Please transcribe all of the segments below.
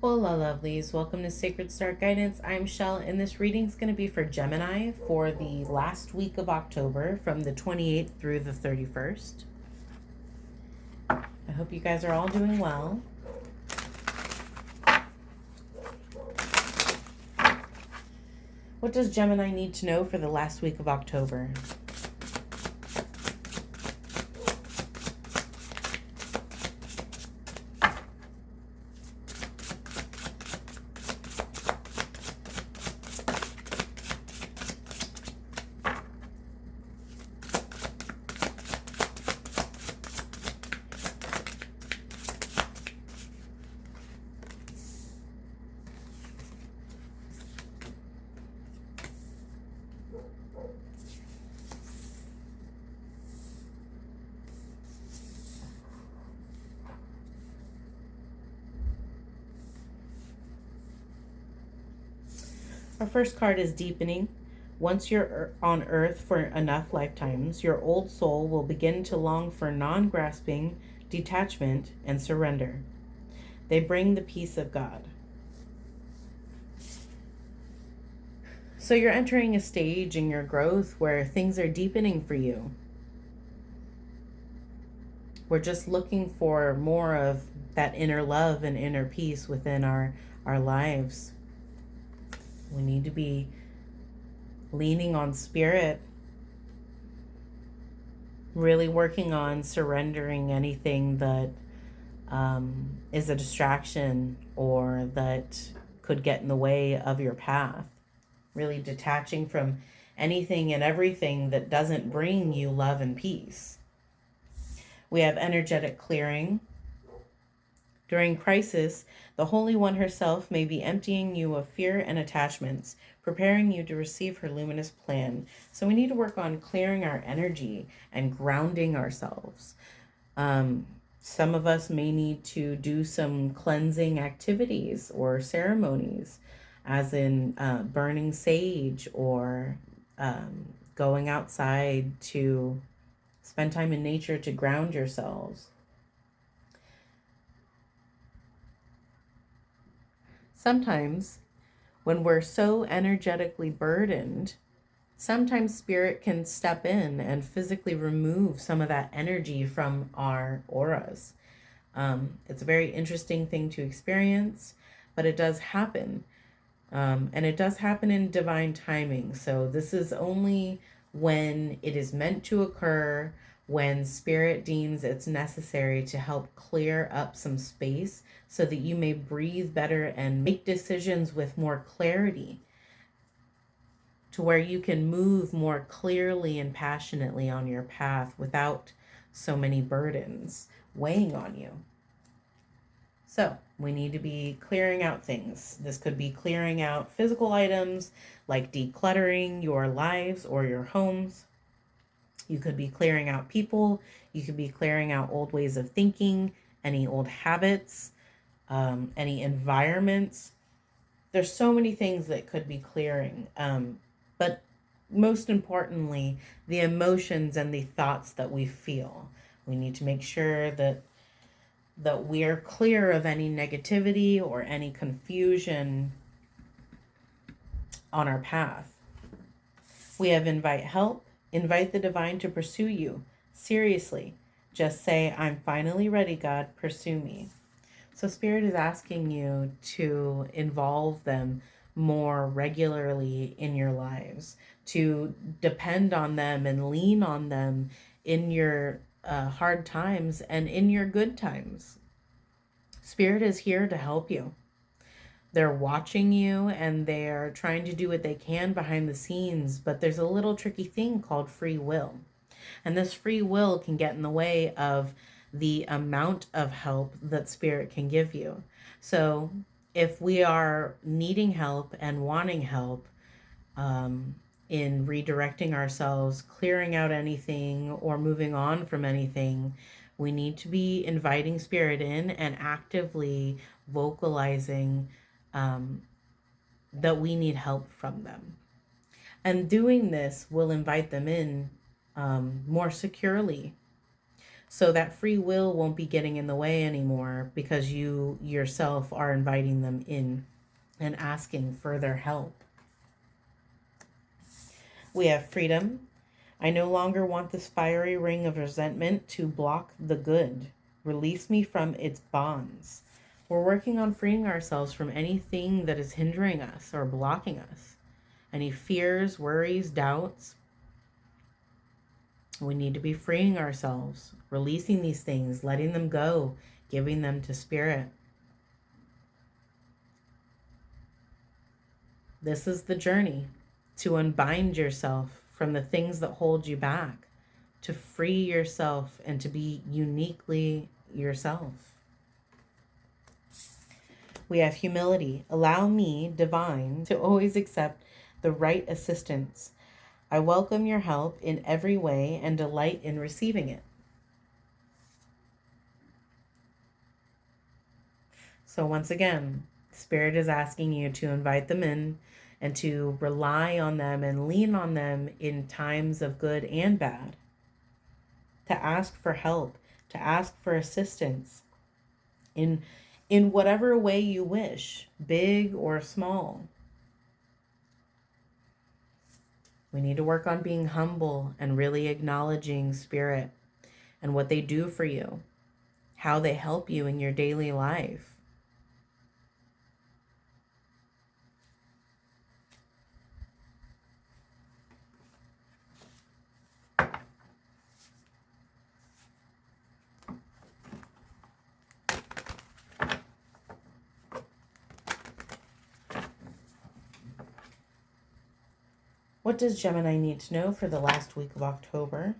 Hola lovelies, welcome to Sacred Star Guidance. I'm Shel, and this reading is going to be for Gemini for the last week of October from the 28th through the 31st. I hope you guys are all doing well. What does Gemini need to know for the last week of October? Our first card is deepening. Once you're on earth for enough lifetimes, your old soul will begin to long for non-grasping, detachment, and surrender. They bring the peace of God. So you're entering a stage in your growth where things are deepening for you. We're just looking for more of that inner love and inner peace within our lives. We need to be leaning on spirit, really working on surrendering anything that is a distraction or that could get in the way of your path. Really detaching from anything and everything that doesn't bring you love and peace. We have energetic clearing. During crisis, the Holy One herself may be emptying you of fear and attachments, preparing you to receive her luminous plan. So we need to work on clearing our energy and grounding ourselves. Some of us may need to do some cleansing activities or ceremonies, as in burning sage or going outside to spend time in nature to ground yourselves. Sometimes, when we're so energetically burdened, sometimes spirit can step in and physically remove some of that energy from our auras. It's a very interesting thing to experience, but it does happen. And it does happen in divine timing. So this is only when it is meant to occur, when spirit deems it's necessary to help clear up some space so that you may breathe better and make decisions with more clarity, to where you can move more clearly and passionately on your path without so many burdens weighing on you. So we need to be clearing out things. This could be clearing out physical items, like decluttering your lives or your homes. You could be clearing out people. You could be clearing out old ways of thinking, any old habits, any environments. There's so many things that could be clearing. But most importantly, the emotions and the thoughts that we feel. We need to make sure that we are clear of any negativity or any confusion on our path. We have invite help. Invite the divine to pursue you. Seriously. Just say, I'm finally ready, God. Pursue me. So Spirit is asking you to involve them more regularly in your lives, to depend on them and lean on them in your hard times and in your good times. Spirit is here to help you. They're watching you and they're trying to do what they can behind the scenes, but there's a little tricky thing called free will. And this free will can get in the way of the amount of help that Spirit can give you. So if we are needing help and wanting help in redirecting ourselves, clearing out anything, or moving on from anything, we need to be inviting Spirit in and actively vocalizing that we need help from them. And doing this will invite them in more securely. So that free will won't be getting in the way anymore because you yourself are inviting them in and asking for their help. We have freedom. I no longer want this fiery ring of resentment to block the good. Release me from its bonds. We're working on freeing ourselves from anything that is hindering us or blocking us. Any fears, worries, doubts. We need to be freeing ourselves, releasing these things, letting them go, giving them to spirit. This is the journey to unbind yourself from the things that hold you back, to free yourself and to be uniquely yourself. We have humility. Allow me, divine, to always accept the right assistance. I welcome your help in every way and delight in receiving it. So once again, Spirit is asking you to invite them in and to rely on them and lean on them in times of good and bad. To ask for help, to ask for assistance in whatever way you wish, big or small. We need to work on being humble and really acknowledging Spirit and what they do for you, how they help you in your daily life. What does Gemini need to know for the last week of October?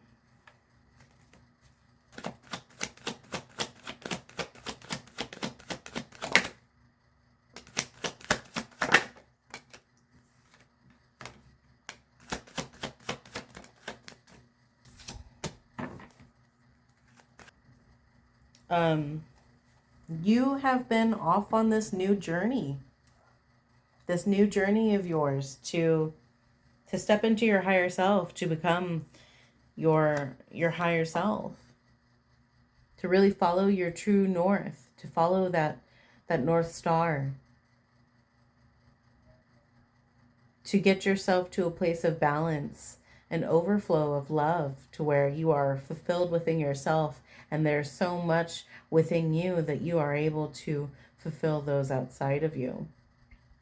You have been off on this new journey of yours to step into your higher self, to become your higher self, to really follow your true north, to follow that North Star, to get yourself to a place of balance and overflow of love, to where you are fulfilled within yourself and there's so much within you that you are able to fulfill those outside of you.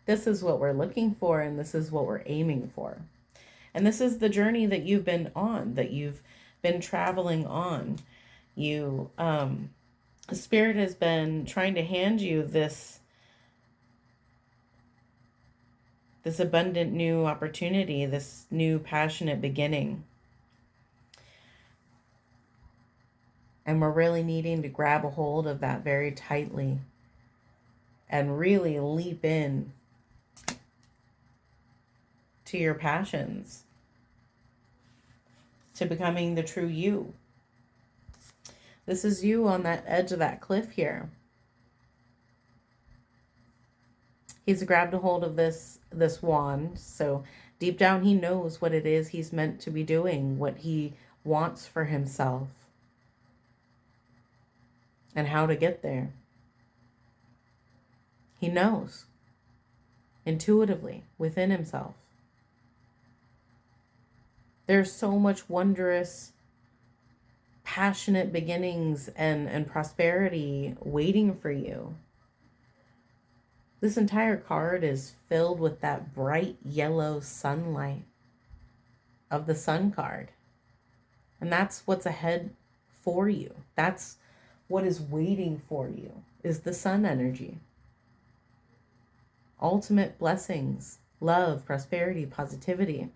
This is what we're looking for, and this is what we're aiming for. And this is the journey that you've been on, that you've been traveling on. You, Spirit has been trying to hand you this abundant new opportunity, this new passionate beginning. And we're really needing to grab a hold of that very tightly and really leap in to your passions, to becoming the true you. This is you on that edge of that cliff here. He's grabbed a hold of this wand, so deep down he knows what it is he's meant to be doing, what he wants for himself, and how to get there. He knows intuitively within himself. There's so much wondrous, passionate beginnings and prosperity waiting for you. This entire card is filled with that bright yellow sunlight of the sun card. And that's what's ahead for you. That's what is waiting for you, is the sun energy. Ultimate blessings, love, prosperity, positivity.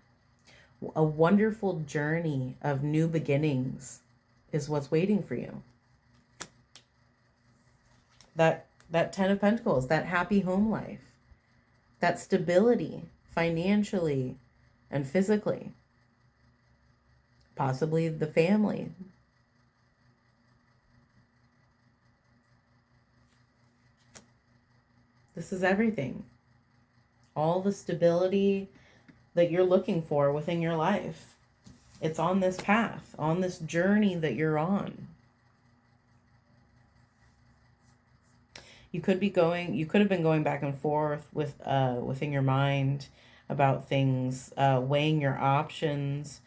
A wonderful journey of new beginnings is what's waiting for you. That 10 of Pentacles, that happy home life, that stability financially and physically, possibly the family. This is everything. All the stability that you're looking for within your life. It's on this path, on this journey that you're on. You could have been going back and forth within your mind about things, weighing your options.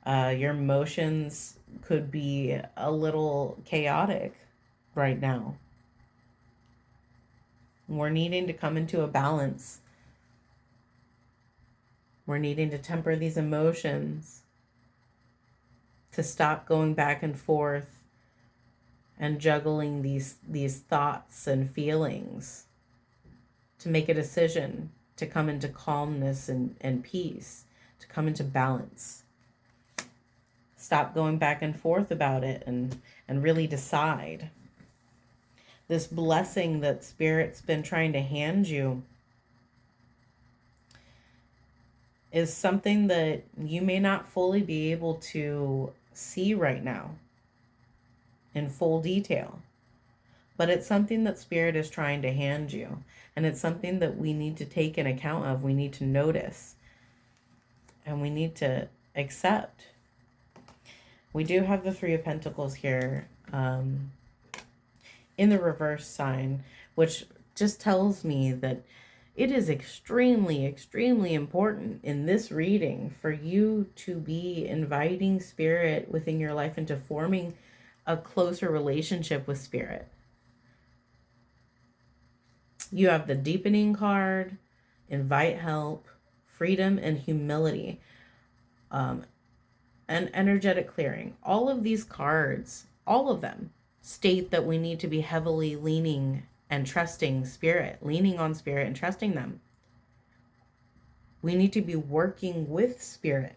Your emotions could be a little chaotic right now. We're needing to come into a balance. We're needing to temper these emotions, to stop going back and forth and juggling these thoughts and feelings, to make a decision, to come into calmness and peace, to come into balance. Stop going back and forth about it and really decide. This blessing that Spirit's been trying to hand you is something that you may not fully be able to see right now in full detail. But it's something that Spirit is trying to hand you. And it's something that we need to take an account of. We need to notice. And we need to accept. We do have the Three of Pentacles here in the reverse sign, which just tells me that it is extremely, extremely important in this reading for you to be inviting Spirit within your life into forming a closer relationship with Spirit. You have the deepening card, invite help, freedom, and humility, and energetic clearing. All of these cards, all of them, state that we need to be heavily leaning and trusting Spirit, leaning on Spirit and trusting them. We need to be working with Spirit,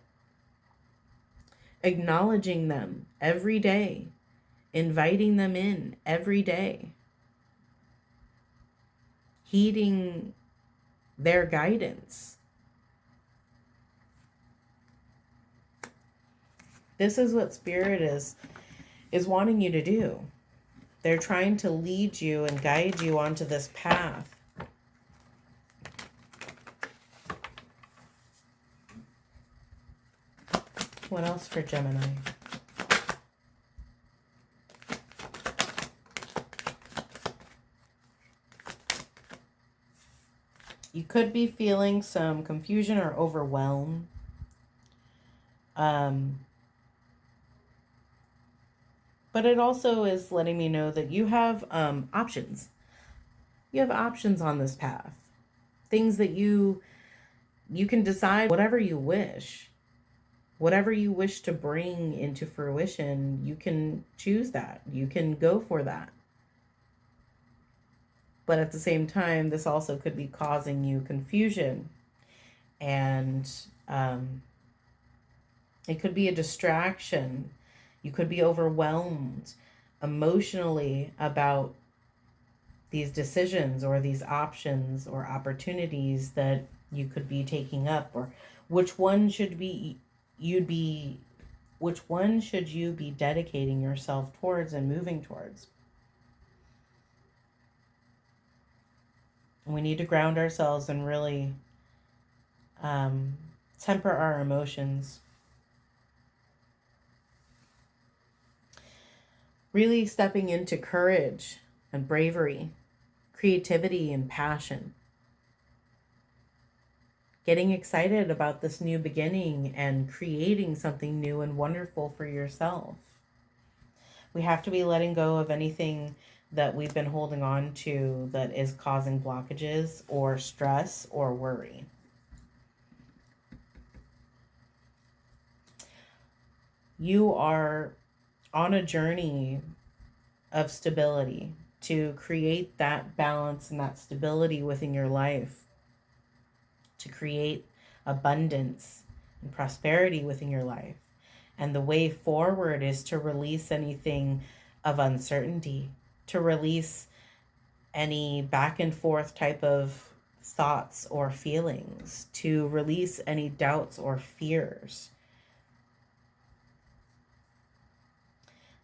acknowledging them every day, inviting them in every day, heeding their guidance. This is what Spirit is wanting you to do. They're trying to lead you and guide you onto this path. What else for Gemini? You could be feeling some confusion or overwhelm. But it also is letting me know that you have options. You have options on this path. Things that you can decide whatever you wish. Whatever you wish to bring into fruition, you can choose that. You can go for that. But at the same time, this also could be causing you confusion. And it could be a distraction. You could be overwhelmed emotionally about these decisions or these options or opportunities that you could be taking up, or which one should you be dedicating yourself towards and moving towards. We need to ground ourselves and really temper our emotions. Really stepping into courage and bravery, creativity and passion. Getting excited about this new beginning and creating something new and wonderful for yourself. We have to be letting go of anything that we've been holding on to that is causing blockages or stress or worry. You are on a journey of stability to create that balance and that stability within your life, to create abundance and prosperity within your life. And the way forward is to release anything of uncertainty, to release any back and forth type of thoughts or feelings, to release any doubts or fears.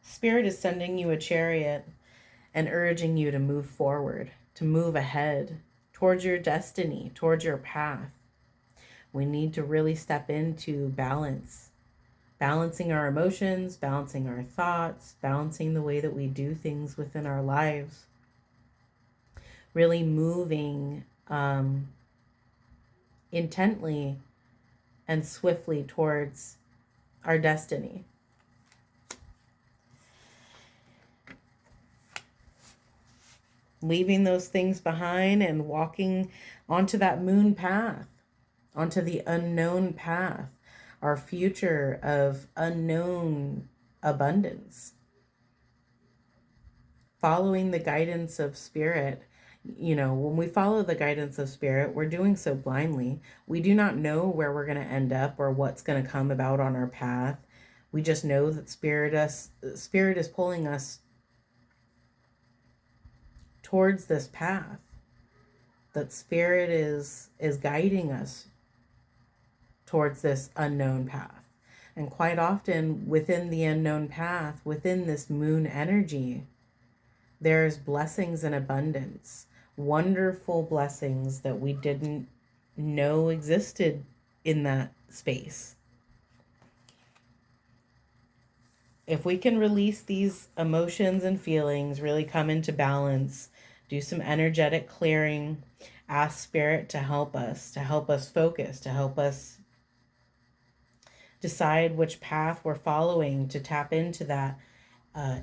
Spirit is sending you a chariot and urging you to move forward, to move ahead towards your destiny, towards your path. We need to really step into balance, balancing our emotions, balancing our thoughts, balancing the way that we do things within our lives. really moving intently and swiftly towards our destiny. Leaving those things behind and walking onto that moon path, onto the unknown path, our future of unknown abundance. Following the guidance of spirit. You know, when we follow the guidance of spirit, we're doing so blindly. We do not know where we're going to end up or what's going to come about on our path. We just know that spirit is pulling us towards this path. That spirit is guiding us towards this unknown path. And quite often within the unknown path, within this moon energy, there's blessings in abundance, wonderful blessings that we didn't know existed in that space. If we can release these emotions and feelings, really come into balance, do some energetic clearing, ask spirit to help us focus, to help us decide which path we're following, to tap into that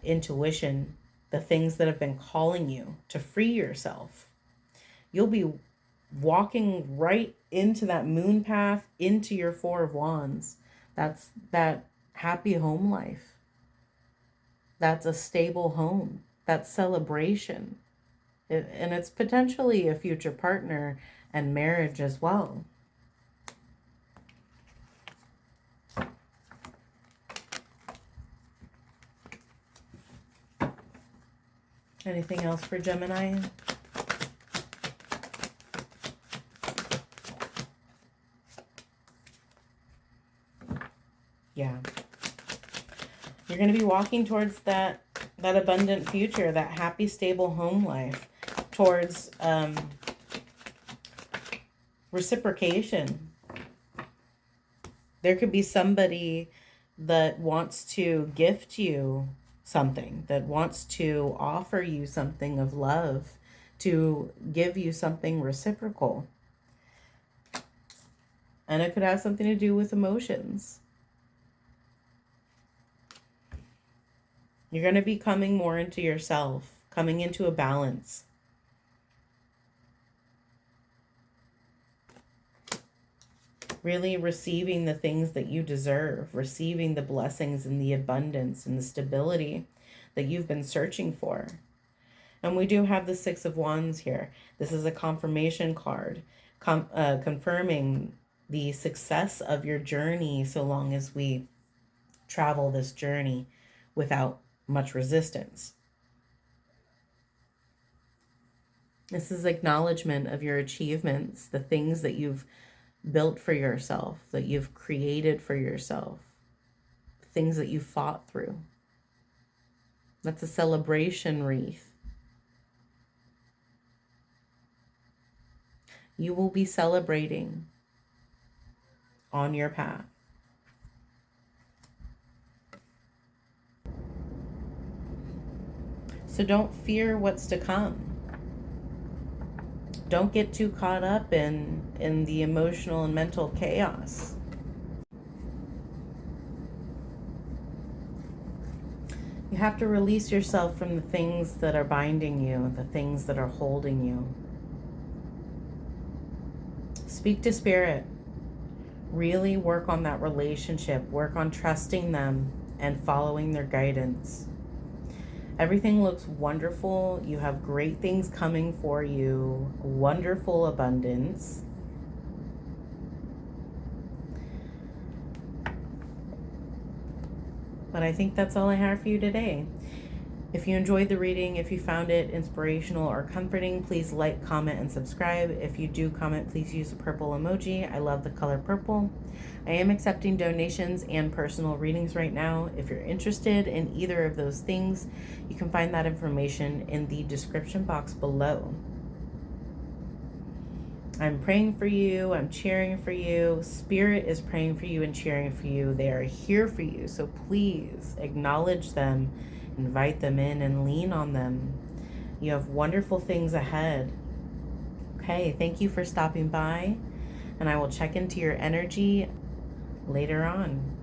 intuition, the things that have been calling you to free yourself. You'll be walking right into that moon path, into your Four of Wands. That's that happy home life. That's a stable home. That's celebration. And it's potentially a future partner and marriage as well. Anything else for Gemini? Yeah. You're going to be walking towards that abundant future, that happy, stable home life, towards reciprocation. There could be somebody that wants to gift you something, that wants to offer you something of love, to give you something reciprocal. And it could have something to do with emotions. You're going to be coming more into yourself, coming into a balance. Really receiving the things that you deserve, receiving the blessings and the abundance and the stability that you've been searching for. And we do have the Six of Wands here. This is a confirmation card, confirming the success of your journey so long as we travel this journey without much resistance. This is acknowledgement of your achievements, the things that you've built for yourself, that you've created for yourself, things that you fought through. That's a celebration wreath. You will be celebrating on your path. So don't fear what's to come. Don't get too caught up in the emotional and mental chaos. You have to release yourself from the things that are binding you, the things that are holding you. Speak to spirit. Really work on that relationship. Work on trusting them and following their guidance. Everything looks wonderful. You have great things coming for you. Wonderful abundance. But I think that's all I have for you today. If you enjoyed the reading, if you found it inspirational or comforting, please like, comment, and subscribe. If you do comment, please use the purple emoji. I love the color purple. I am accepting donations and personal readings right now. If you're interested in either of those things, you can find that information in the description box below. I'm praying for you. I'm cheering for you. Spirit is praying for you and cheering for you. They are here for you. So please acknowledge them, invite them in, and lean on them. You have wonderful things ahead. Okay, thank you for stopping by, and I will check into your energy later on.